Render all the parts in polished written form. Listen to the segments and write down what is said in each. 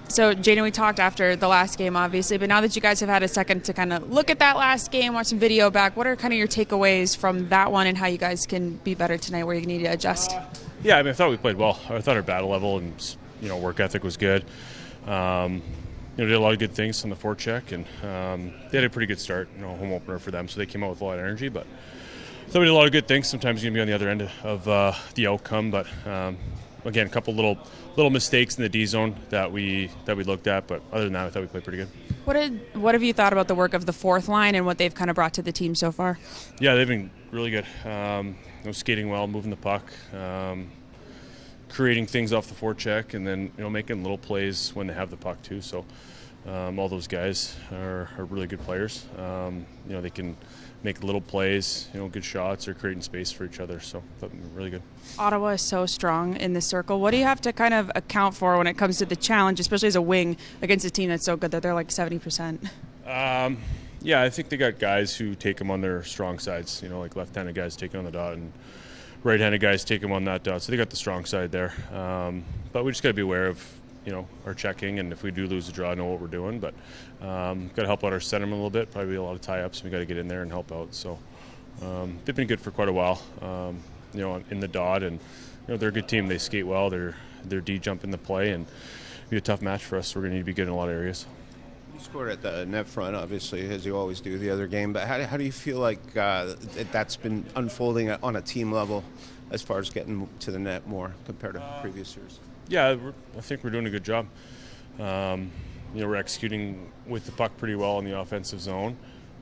So, Jaden, we talked after the last game, obviously, but now that you guys have had a second to kind of look at that last game, watch some video back, what are kind of your takeaways from that one and how you guys can be better tonight where you need to adjust? Yeah, I thought we played well. I thought our battle level and work ethic was good. Did a lot of good things on the forecheck, and they had a pretty good start. Home opener for them, so they came out with a lot of energy. But I thought we did a lot of good things. Sometimes you're gonna be on the other end of the outcome, but again, a couple little mistakes in the D zone that we looked at. But other than that, I thought we played pretty good. What have you thought about the work of the fourth line and what they've kind of brought to the team so far? Yeah, they've been really good. Skating well, moving the puck. Creating things off the forecheck, and then making little plays when they have the puck too. So all those guys are really good players. They can make little plays, good shots, or creating space for each other. So really good. Ottawa is so strong in this circle. What do you have to kind of account for when it comes to the challenge, especially as a wing against a team that's so good that they're like 70%? Yeah, I think they got guys who take them on their strong sides. Like left-handed guys taking on the dot, and right-handed guys take them on that dot. So they got the strong side there. But we just got to be aware of our checking, and if we do lose the draw, know what we're doing. But got to help out our centerman a little bit. Probably a lot of tie-ups. We got to get in there and help out. So they've been good for quite a while. In the dot, and they're a good team. They skate well. Their D jump in the play, and it'll be a tough match for us. We're going to need to be good in a lot of areas. You scored at the net front, obviously, as you always do the other game. But how do you feel like that's been unfolding on a team level as far as getting to the net more compared to previous years? Yeah, I think we're doing a good job. We're executing with the puck pretty well in the offensive zone,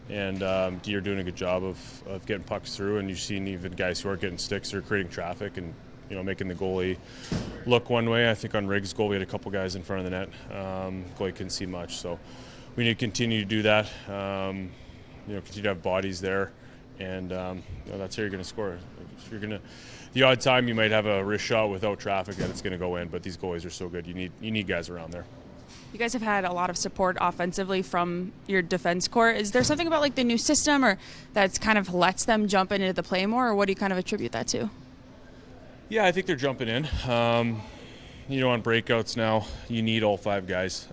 and you're doing a good job of getting pucks through. And you've seen even guys who aren't getting sticks or creating traffic and making the goalie look one way. I think on Riggs' goal, we had a couple guys in front of the net. Goalie couldn't see much, so we need to continue to do that. Continue to have bodies there, and that's how you're going to score. If you're the odd time you might have a wrist shot without traffic that it's going to go in, but these goalies are so good. You need guys around there. You guys have had a lot of support offensively from your defense corps. Is there something about like the new system or that's kind of lets them jump into the play more, or what do you kind of attribute that to? Yeah, I think they're jumping in. On breakouts now, you need all five guys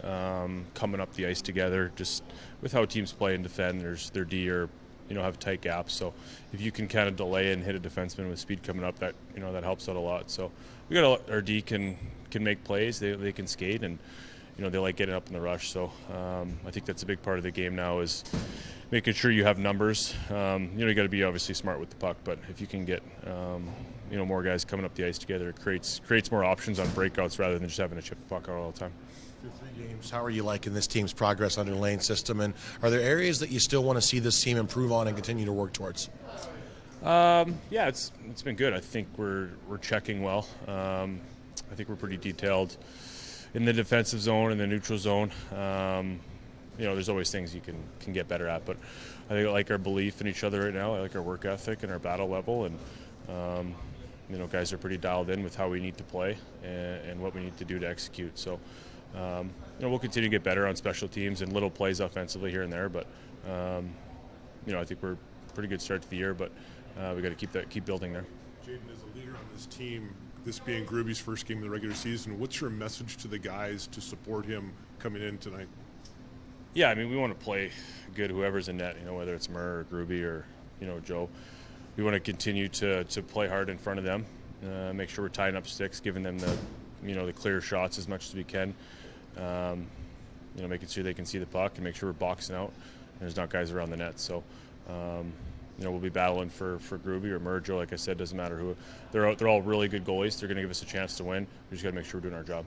coming up the ice together. Just with how teams play and defend, their D or have tight gaps. So if you can kind of delay and hit a defenseman with speed coming up, that that helps out a lot. So we got our D can make plays. They can skate, and they like getting up in the rush. So I think that's a big part of the game now is making sure you have numbers. You got to be obviously smart with the puck, but if you can get more guys coming up the ice together, it creates more options on breakouts rather than just having to chip the puck out all the time. Through 3 games, how are you liking this team's progress under Lane's system, and are there areas that you still want to see this team improve on and continue to work towards? Yeah, it's been good. I think we're checking well. I think we're pretty detailed in the defensive zone and the neutral zone. There's always things you can get better at, but I think I like our belief in each other right now. I like our work ethic and our battle level, and guys are pretty dialed in with how we need to play and what we need to do to execute. So we'll continue to get better on special teams and little plays offensively here and there, but I think we're a pretty good start to the year, but we got to keep building there. Jaden, as a leader on this team, this being Gruby's first game of the regular season, what's your message to the guys to support him coming in tonight? Yeah, we want to play good whoever's in net, whether it's Murr or Gruby or, Joe. We want to continue to play hard in front of them, make sure we're tying up sticks, giving them the clear shots as much as we can, making sure they can see the puck and make sure we're boxing out and there's not guys around the net. So, we'll be battling for Gruby or Murr, Joe. Like I said, doesn't matter who. They're all really good goalies. They're going to give us a chance to win. We just got to make sure we're doing our job.